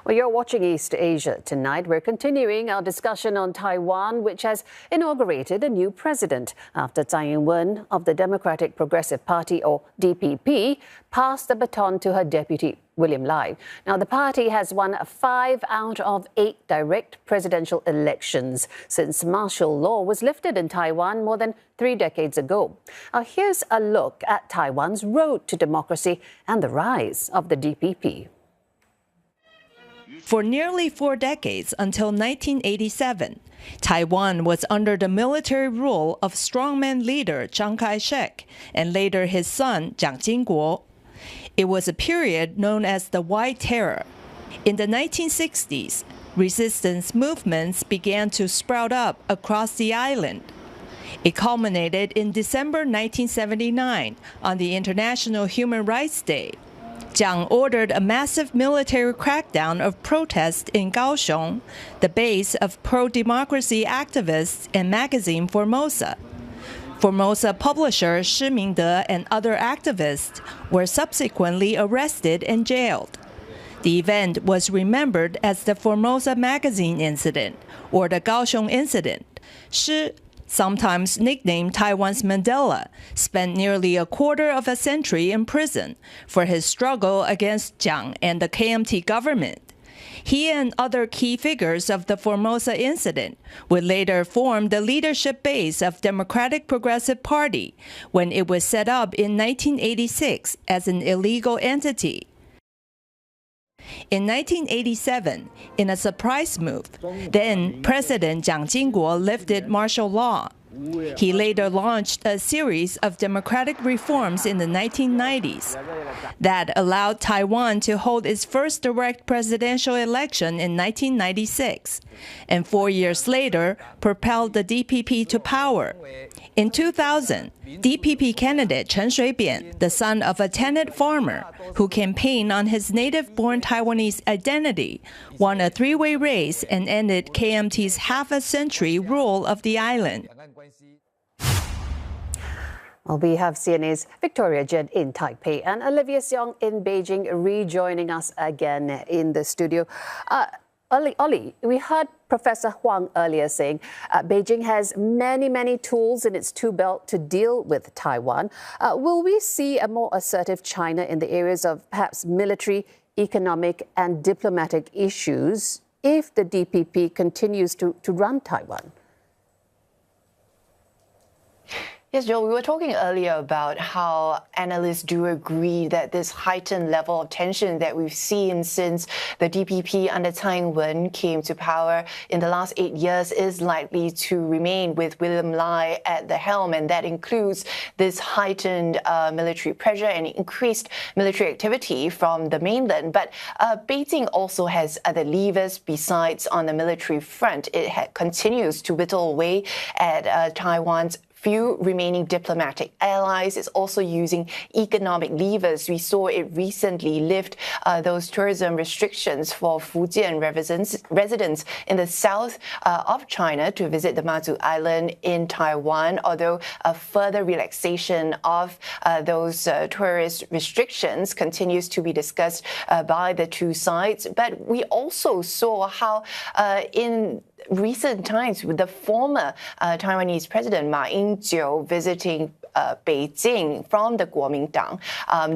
Well, you're watching East Asia tonight. We're continuing our discussion on Taiwan, which has inaugurated a new president after Tsai Ing-wen of the Democratic Progressive Party, or DPP, passed the baton to her deputy, William Lai. Now, the party has won 5 out of 8 direct presidential elections since martial law was lifted in Taiwan more than 3 decades ago. Now, here's a look at Taiwan's road to democracy and the rise of the DPP. For nearly 4 decades, until 1987, Taiwan was under the military rule of strongman leader Chiang Kai-shek and later his son Jiang Jingguo. It was a period known as the White Terror. In the 1960s, resistance movements began to sprout up across the island. It culminated in December 1979 on the International Human Rights Day. Jiang ordered a massive military crackdown of protests in Kaohsiung, the base of pro-democracy activists and magazine Formosa. Formosa publisher Shi Mingde and other activists were subsequently arrested and jailed. The event was remembered as the Formosa magazine incident, or the Kaohsiung incident. Shi, sometimes nicknamed Taiwan's Mandela, spent nearly a quarter of a century in prison for his struggle against Jiang and the KMT government. He and other key figures of the Formosa incident would later form the leadership base of Democratic Progressive Party when it was set up in 1986 as an illegal entity. In 1987, in a surprise move, then President Jiang Jingguo lifted martial law. He later launched a series of democratic reforms in the 1990s that allowed Taiwan to hold its first direct presidential election in 1996, and 4 years later propelled the DPP to power. In 2000, DPP candidate Chen Shui-bian, the son of a tenant farmer who campaigned on his native-born Taiwanese identity, won a 3-way race and ended KMT's half-a-century rule of the island. Well, we have CNA's Victoria Jen in Taipei and Olivia Seong in Beijing rejoining us again in the studio. Ollie, we heard Professor Huang earlier saying Beijing has many tools in its tool belt to deal with Taiwan. Will we see a more assertive China in the areas of perhaps military, economic and diplomatic issues if the DPP continues to run Taiwan? Yes, Joe, we were talking earlier about how analysts do agree that this heightened level of tension that we've seen since the DPP under Tsai Ing-wen came to power in the last 8 years is likely to remain with William Lai at the helm, and that includes this heightened military pressure and increased military activity from the mainland. But Beijing also has other levers besides on the military front. It continues to whittle away at Taiwan's few remaining diplomatic allies. It's also using economic levers. We saw it recently lift those tourism restrictions for Fujian residents in the south of China to visit the Matsu Island in Taiwan, although a further relaxation of those tourist restrictions continues to be discussed by the two sides. But we also saw how in recent times, with the former Taiwanese president Ma Ying-jeou visiting Beijing from the Kuomintang,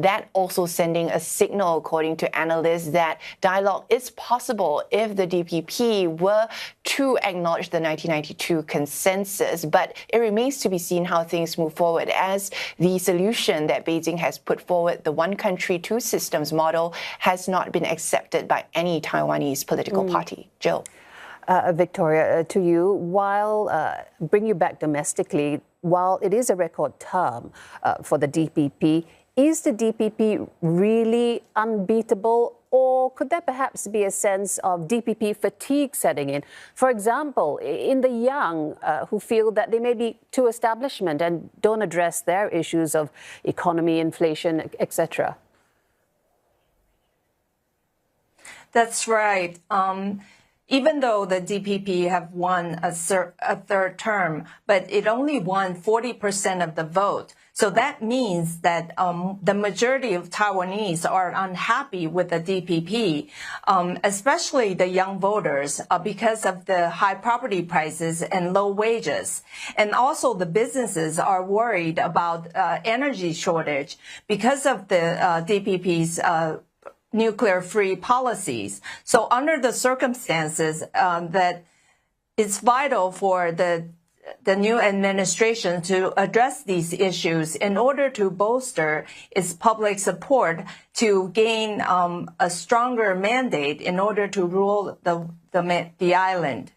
that also sending a signal, according to analysts, that dialogue is possible if the DPP were to acknowledge the 1992 consensus. But it remains to be seen how things move forward, as the solution that Beijing has put forward, the one country, two systems model, has not been accepted by any Taiwanese political party. Jill. Victoria, to you, bring you back domestically, while it is a record term for the DPP, is the DPP really unbeatable, or could there perhaps be a sense of DPP fatigue setting in? For example, in the young who feel that they may be too establishment and don't address their issues of economy, inflation, etc. That's right. Even though the DPP have won a third term, but it only won 40% of the vote. So that means that the majority of Taiwanese are unhappy with the DPP, especially the young voters, because of the high property prices and low wages. And also the businesses are worried about energy shortage because of the DPP's nuclear-free policies. So under the circumstances, that it's vital for the new administration to address these issues in order to bolster its public support to gain a stronger mandate in order to rule the island.